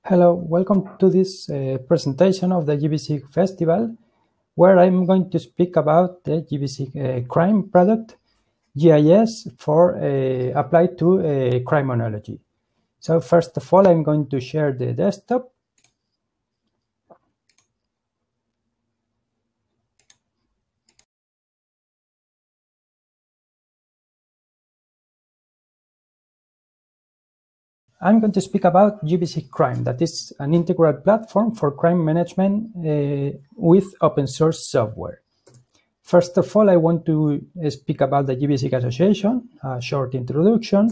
Hello, welcome to this presentation of the gvSIG Festival, where I'm going to speak about the gvSIG crime product, GIS, for applied to criminology. So first of all, I'm going to share the desktop. I'm going to speak about gvSIG Crime, that is an integral platform for crime management with open source software. First of all, I want to speak about the gvSIG Association, a short introduction.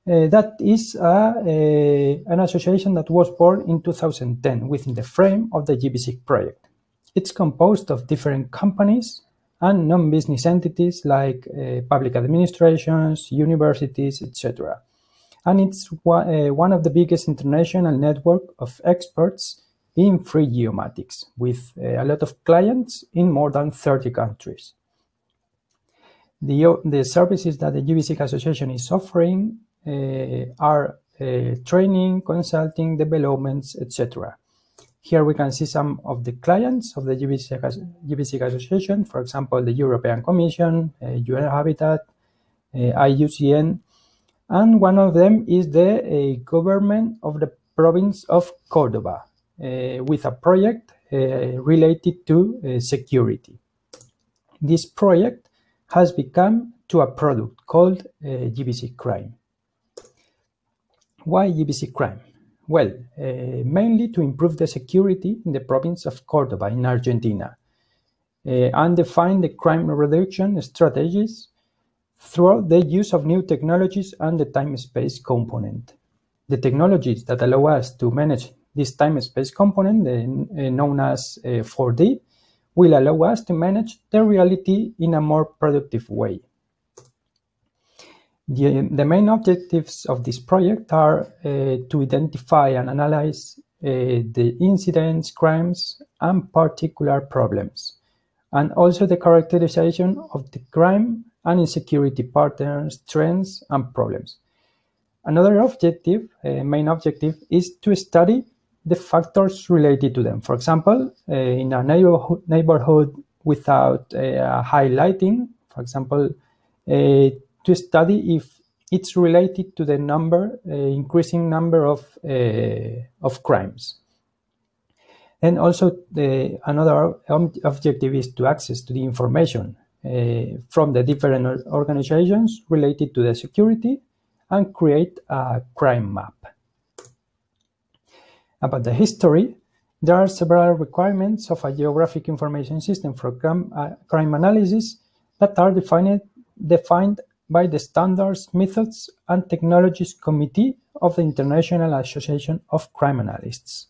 That is an association that was born in 2010 within the frame of the gvSIG project. It's composed of different companies and non-business entities like public administrations, universities, etc. And it's one of the biggest international network of experts in free geomatics, with a lot of clients in more than 30 countries. The services that the gvSIG Association is offering are training, consulting, developments, etc. Here we can see some of the clients of the gvSIG Association, for example, the European Commission, UN Habitat, IUCN, and one of them is the government of the province of Cordoba, with a project related to security. This project has become to a product called gvSIG Crime. Why gvSIG Crime? Well, mainly to improve the security in the province of Cordoba in Argentina and define the crime reduction strategies through the use of new technologies and the time-space component. The technologies that allow us to manage this time-space component, known as 4D, will allow us to manage the reality in a more productive way. The main objectives of this project are to identify and analyze the incidents, crimes, and particular problems, and also the characterization of the crime and insecurity patterns, trends, and problems. Another objective, main objective, is to study the factors related to them. For example, in a neighborhood without high lighting, for example, to study if it's related to the increasing number of crimes. And also another objective is to access to the information from the different organizations related to the security and create a crime map. About the history, there are several requirements of a geographic information system for crime analysis that are defined by the Standards, Methods, and Technologies Committee of the International Association of Crime Analysts.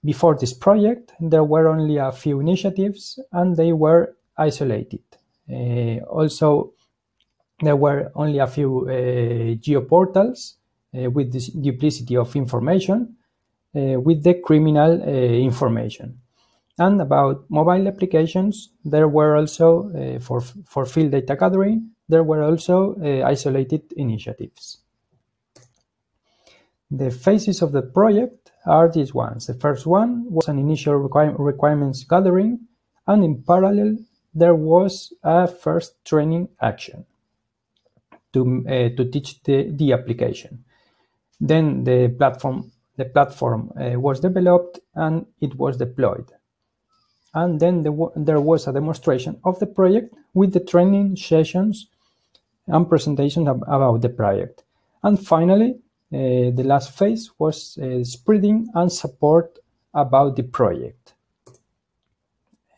Before this project, there were only a few initiatives and they were isolated. Also, there were only a few geoportals with this duplicity of information with the criminal information. And about mobile applications, there were also, for field data gathering, there were also isolated initiatives. The phases of the project are these ones. The first one was an initial requirements gathering, and in parallel, there was a first training action to teach the application. Then the platform was developed and it was deployed. And then there was a demonstration of the project with the training sessions and presentation about the project. And finally, the last phase was spreading and support about the project.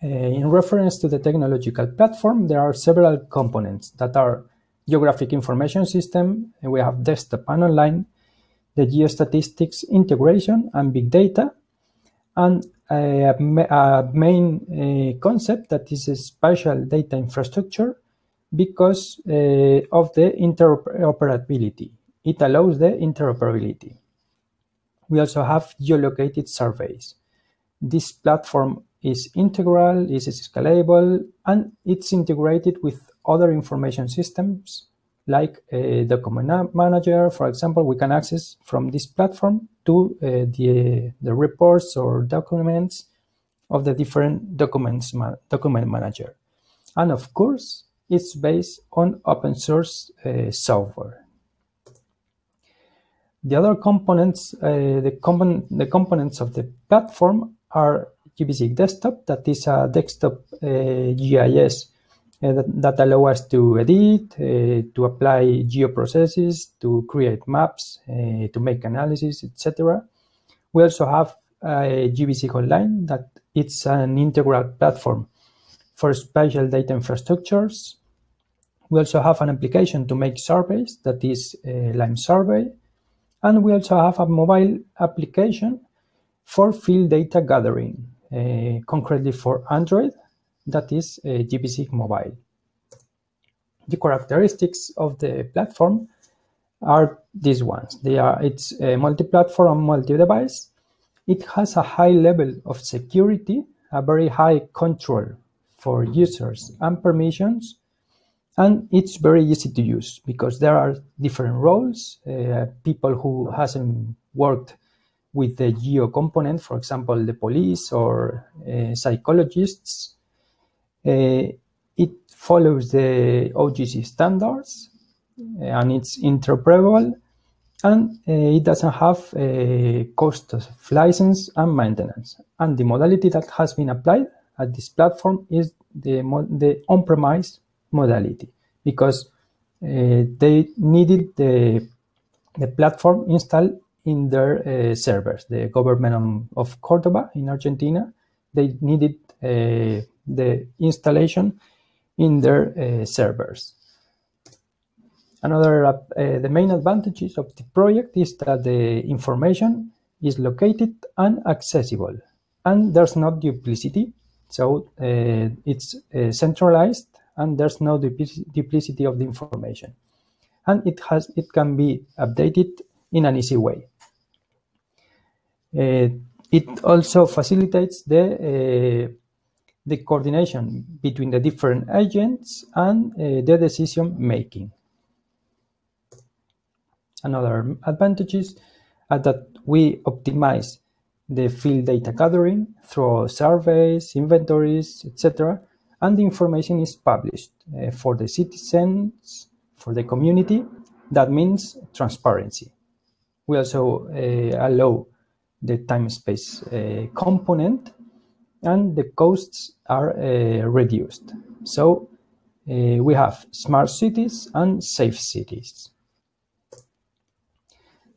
In reference to the technological platform, there are several components that are geographic information system, and we have desktop and online, the geostatistics integration and big data, and a main concept that is a spatial data infrastructure because of the interoperability. It allows the interoperability. We also have geolocated surveys. This platform is integral, is scalable, and it's integrated with other information systems like a document manager, for example. We can access from this platform to the reports or documents of the different document manager. And of course, it's based on open source software. The other components, the components of the platform are gvSIG Desktop, that is a desktop GIS that allow us to edit, to apply geoprocesses, to create maps, to make analysis, etc. We also have gvSIG Online, that it's an integral platform for spatial data infrastructures. We also have an application to make surveys, that is Lime Survey. And we also have a mobile application for field data gathering, concretely for Android, that is gvSIG Mobile. The characteristics of the platform are these ones. It's multi-platform and multi-device. It has a high level of security, a very high control for users and permissions, and it's very easy to use because there are different roles. People who hasn't worked with the geo component, for example, the police or psychologists, it follows the OGC standards and it's interoperable, and it doesn't have a cost of license and maintenance. And the modality that has been applied at this platform is the on-premise modality, because they needed the platform installed in their servers. The government of Cordoba in Argentina, they needed the installation in their servers. Another, the main advantages of the project is that the information is located and accessible, and there's no duplicity. So it's centralized, and there's no duplicity of the information, and it can be updated in an easy way. It also facilitates the coordination between the different agents and the decision making. Another advantages are that we optimize the field data gathering through surveys, inventories, etc., and the information is published for the citizens, for the community. That means transparency. We also allow the time-space component, and the costs are reduced. So we have smart cities and safe cities.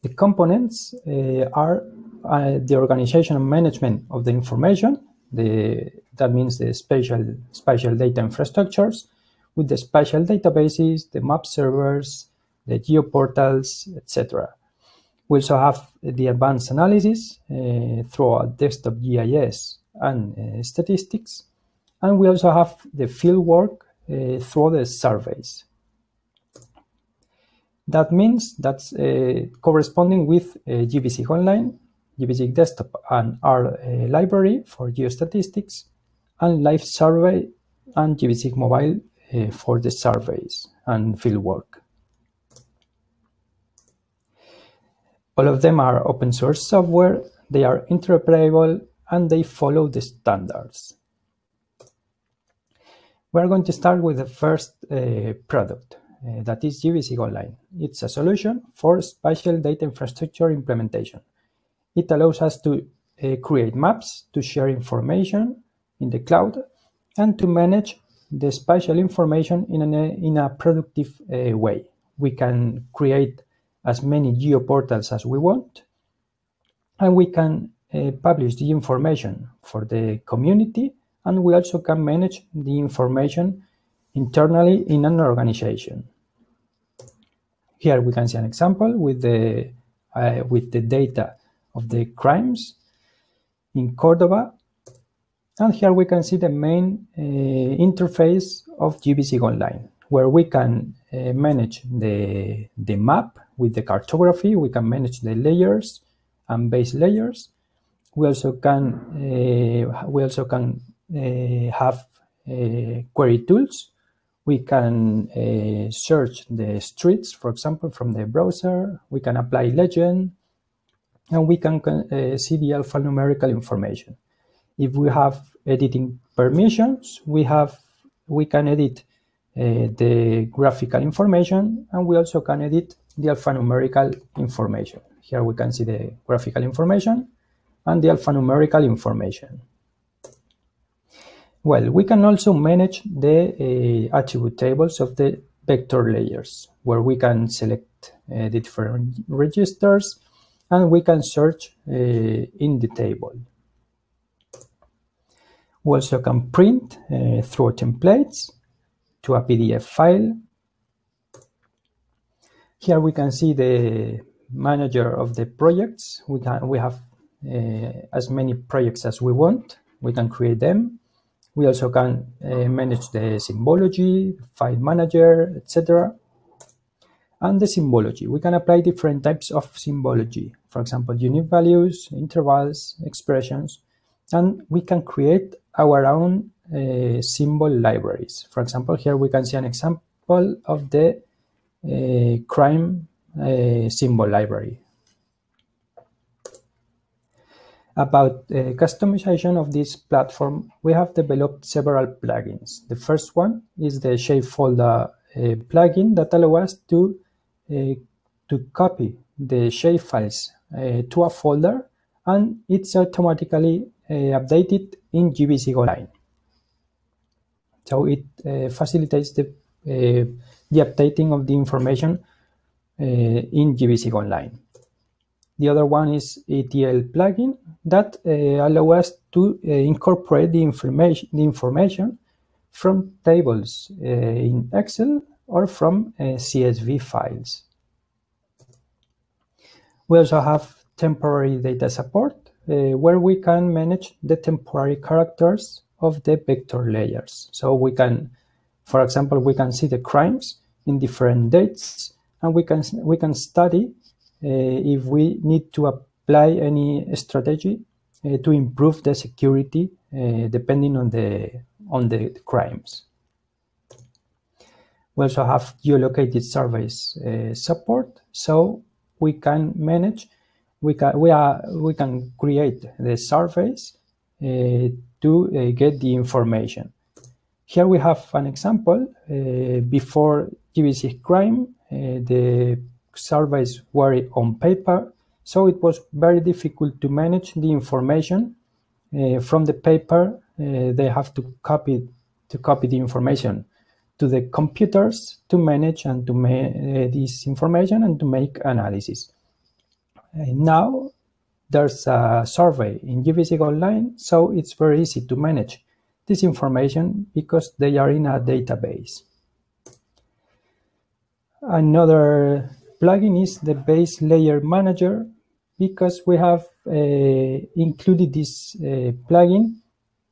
The components are the organization and management of the information. That means the spatial data infrastructures with the spatial databases, the map servers, the geoportals, etc. We also have the advanced analysis through a desktop GIS and statistics. And we also have the fieldwork through the surveys. That means that's corresponding with gvSIG Online, gvSIG Desktop, and our library for geostatistics, and Live Survey and gvSIG Mobile for the surveys and fieldwork. All of them are open source software, they are interoperable, and they follow the standards. We're going to start with the first product. That is gvSIG Online. It's a solution for spatial data infrastructure implementation. It allows us to create maps, to share information in the cloud, and to manage the spatial information in a productive way. We can create as many geoportals as we want, and we can publish the information for the community, and we also can manage the information internally in an organization. Here we can see an example with the data of the crimes in Cordoba, and here we can see the main interface of gvSIG Online, where we can manage the map with the cartography. We can manage the layers and base layers. We also can have query tools We can search the streets, for example, from the browser. We can apply legend, and we can see the alphanumerical information. If we have editing permissions, we can edit the graphical information, and we also can edit the alphanumerical information. Here we can see the graphical information and the alphanumerical information. Well, we can also manage the attribute tables of the vector layers, where we can select the different registers, and we can search in the table. We also can print through templates to a PDF file. Here we can see the manager of the projects. We have as many projects as we want. We can create them. We also can manage the symbology, file manager, etc. And the symbology. We can apply different types of symbology. For example, unique values, intervals, expressions, and we can create our own symbol libraries. For example, here we can see an example of the crime symbol library. About customization of this platform, we have developed several plugins. The first one is the shapefolder plugin that allows us to copy the shape files to a folder, and it's automatically updated in gvSIG Online. So it facilitates the updating of the information in gvSIG Online. The other one is ETL plugin that allows us to incorporate the information from tables in Excel or from CSV files. We also have temporary data support, where we can manage the temporary characters of the vector layers. So we can, for example, we can see the crimes in different dates, and we can study if we need to apply any strategy to improve the security depending on the crimes. We also have geolocated surveys support, so we can manage, we can create the surveys to get the information. Here we have an example. Before gvSIG crime, the surveys were on paper, so it was very difficult to manage the information from the paper. They have to copy the information to the computers to manage and to this information and to make analysis. Now there's a survey in gvSIG Online, so it's very easy to manage this information because they are in a database. Another plugin is the base layer manager, because we have included this plugin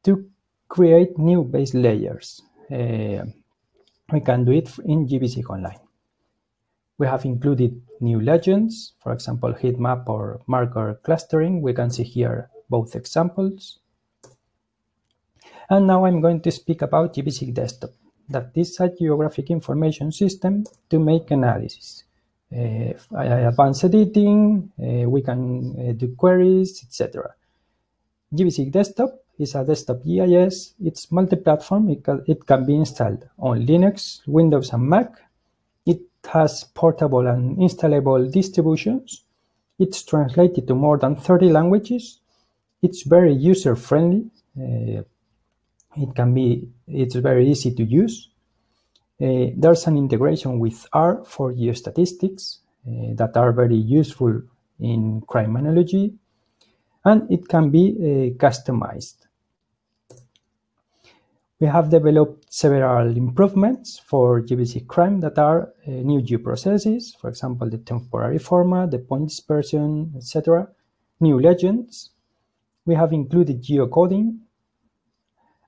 to create new base layers. We can do it in gvSIG Online. We have included new legends, for example, heat map or marker clustering. We can see here both examples. And now I'm going to speak about gvSIG Desktop. That is a geographic information system to make analysis. Advanced editing, we can do queries, etc. gvSIG Desktop is a desktop GIS. It's multi-platform. It can be installed on Linux, Windows, and Mac. It has portable and installable distributions. It's translated to more than 30 languages. It's very user-friendly. It's very easy to use. There's an integration with R for geostatistics that are very useful in criminology, and it can be customized. We have developed several improvements for gvSIG crime that are new geoprocesses, for example, the temporary format, the point dispersion, etc. New legends. We have included geocoding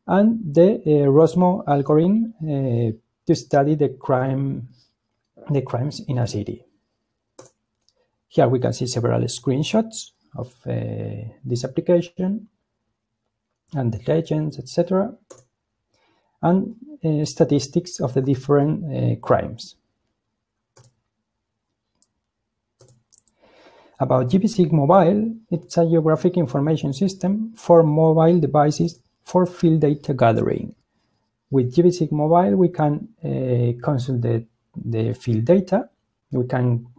and the Rosmo algorithm to study the crimes in a city. Here we can see several screenshots of this application and the legends, etc. and statistics of the different crimes. About gvSIG Mobile, it's a geographic information system for mobile devices for field data gathering. With gvSIG Mobile, we can consult the field data. We can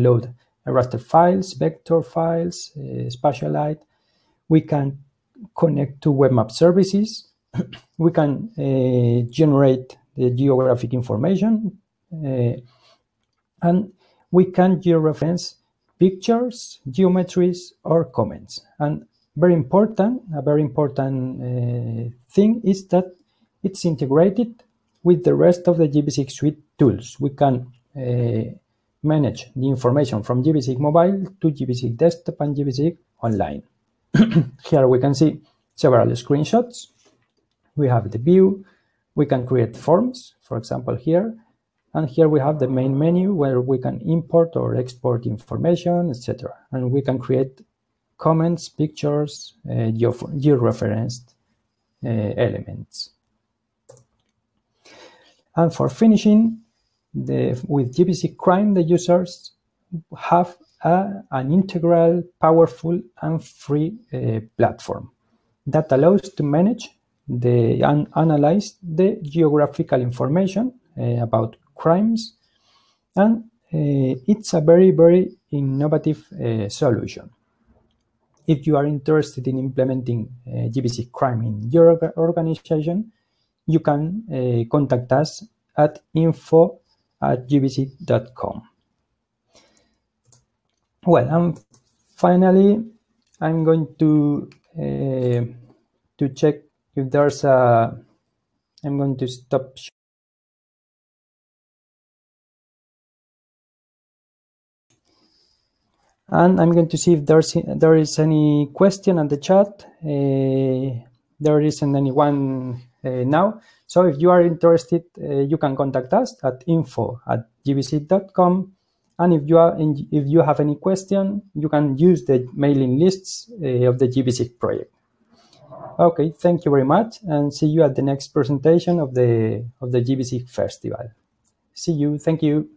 load raster files, vector files, spatialite. We can connect to web map services. We can generate the geographic information, and we can georeference pictures, geometries, or comments. And a very important thing is that it's integrated with the rest of the gvSIG suite tools. We can manage the information from gvSIG Mobile to gvSIG Desktop and gvSIG Online. Here we can see several screenshots. We have the view. We can create forms, for example, here. And here we have the main menu where we can import or export information, etc. And we can create comments, pictures, georeferenced elements. And for finishing, with gvSIG Crime, the users have an integral, powerful, and free platform that allows to manage and analyze the geographical information about crimes, and it's a very, very innovative solution. If you are interested in implementing gvSIG Crime in your organization, you can contact us at info@gvsig.com. Well, and finally, I'm going to check if there's a. I'm going to stop. And I'm going to see if there is any question on the chat. There isn't anyone now. So if you are interested, you can contact us at info@gvsig.com. And if you have any question, you can use the mailing lists of the gvSIG project. Okay, thank you very much, and see you at the next presentation of the gvSIG Festival. See you. Thank you.